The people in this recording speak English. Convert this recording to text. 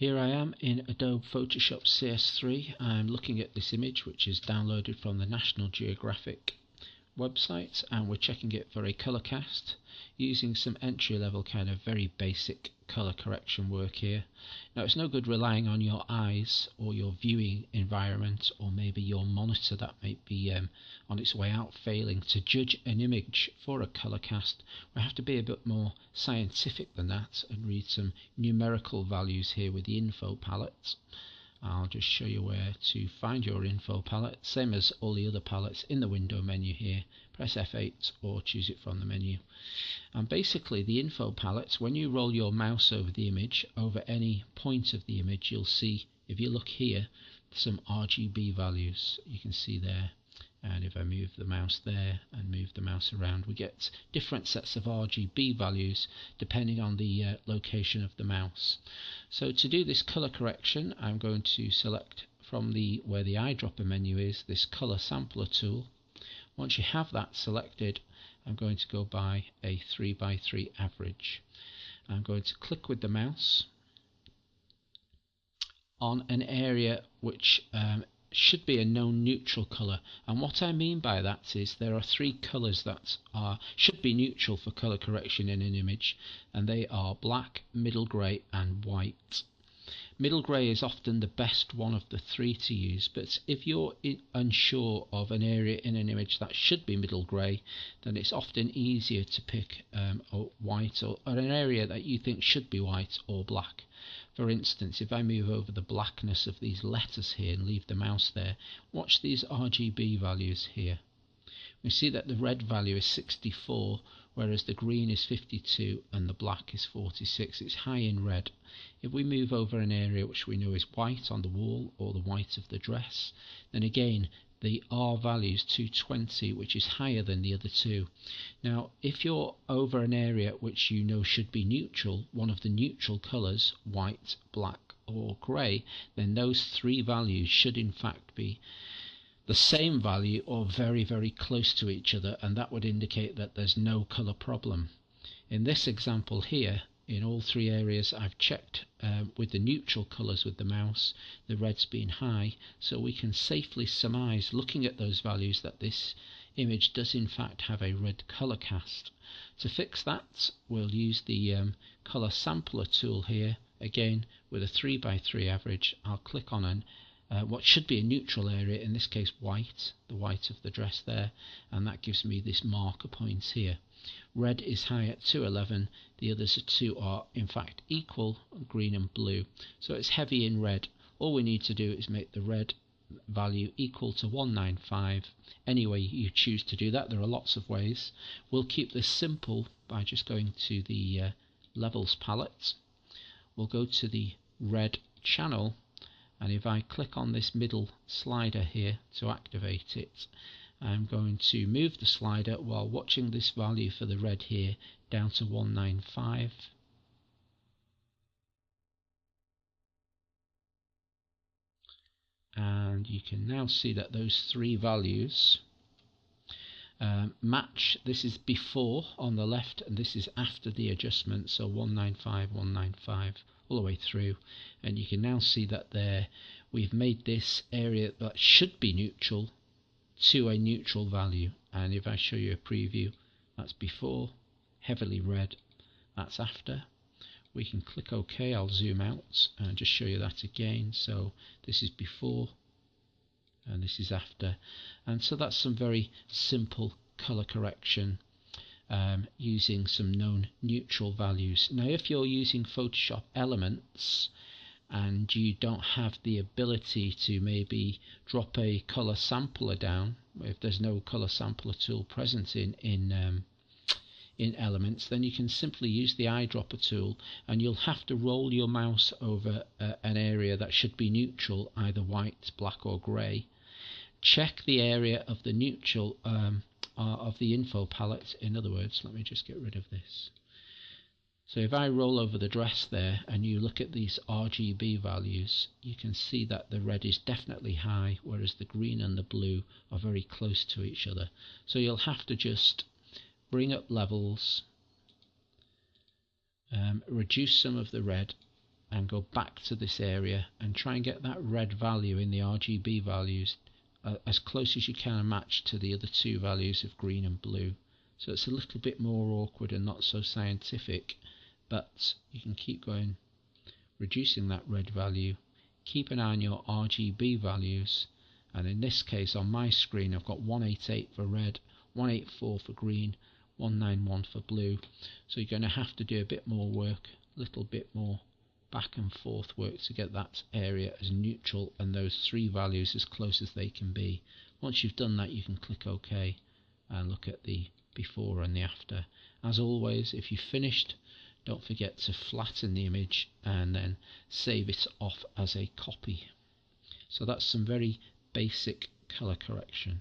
Here I am in Adobe Photoshop CS3. I'm looking at this image which is downloaded from the National Geographic website, and we're checking it for a color cast using some entry-level kind of very basic color correction work here. Now, it's no good relying on your eyes or your viewing environment or maybe your monitor that might be on its way out failing to judge an image for a color cast. We have to be a bit more scientific than that and read some numerical values here with the info palette. I'll just show you where to find your info palette, same as all the other palettes in the window menu here. Press F8 or choose it from the menu. And basically the info palette, when you roll your mouse over the image, over any point of the image, you'll see, if you look here, some RGB values you can see there. And if I move the mouse there and move the mouse around, we get different sets of RGB values depending on the location of the mouse. So to do this color correction, I'm going to select from where the eyedropper menu is, this color sampler tool. Once you have that selected, I'm going to go by a 3x3 average. I'm going to click with the mouse on an area which should be a known neutral color, and what I mean by that is there are three colors that should be neutral for color correction in an image, and they are black, middle gray and white. Middle gray is often the best one of the three to use, but if you're unsure of an area in an image that should be middle gray, then it's often easier to pick white or an area that you think should be white or black. For instance, if I move over the blackness of these letters here and leave the mouse there, watch these RGB values here. We see that the red value is 64, whereas the green is 52 and the black is 46. It's high in red. If we move over an area which we know is white on the wall or the white of the dress, then again the R value is 220, which is higher than the other two. Now, if you're over an area which you know should be neutral, one of the neutral colours, white, black or grey, then those three values should in fact be the same value or very, very close to each other, and that would indicate that there's no colour problem. In this example here, in all three areas I've checked with the neutral colours with the mouse, the red's been high, so we can safely surmise, looking at those values, that this image does in fact have a red colour cast. To fix that, we'll use the colour sampler tool here, again with a 3x3 average. I'll click on what should be a neutral area, in this case white, the white of the dress there, and that gives me this marker points here. Red is high at 211, the others two are in fact equal, green and blue, so it's heavy in red. All we need to do is make the red value equal to 195. Any way you choose to do that, there are lots of ways. We'll keep this simple by just going to the levels palette. We'll go to the red channel, and if I click on this middle slider here to activate it, I'm going to move the slider while watching this value for the red here down to 195. And you can now see that those three values match. This is before on the left and this is after the adjustment, so 195, 195 all the way through, and you can now see that there we've made this area that should be neutral to a neutral value. And if I show you a preview, that's before, heavily red, that's after. We can click OK. I'll zoom out and just show you that again. So this is before and this is after, and so that's some very simple color correction using some known neutral values. Now, if you're using Photoshop Elements and you don't have the ability to maybe drop a color sampler down, if there's no color sampler tool present in Elements, then you can simply use the eyedropper tool, and you'll have to roll your mouse over an area that should be neutral, either white, black or grey. Check the area of the neutral of the info palette. In other words, let me just get rid of this. So if I roll over the dress there and you look at these RGB values, you can see that the red is definitely high, whereas the green and the blue are very close to each other. So you'll have to just bring up levels, reduce some of the red, and go back to this area and try and get that red value in the RGB values as close as you can match to the other two values of green and blue. So it's a little bit more awkward and not so scientific, but you can keep going, reducing that red value. Keep an eye on your RGB values, and in this case on my screen I've got 188 for red, 184 for green, 191 for blue. So you're going to have to do a bit more work, a little bit more back and forth work to get that area as neutral and those three values as close as they can be. Once you've done that, you can click OK and look at the before and the after. As always, if you've finished, don't forget to flatten the image and then save it off as a copy. So that's some very basic color correction.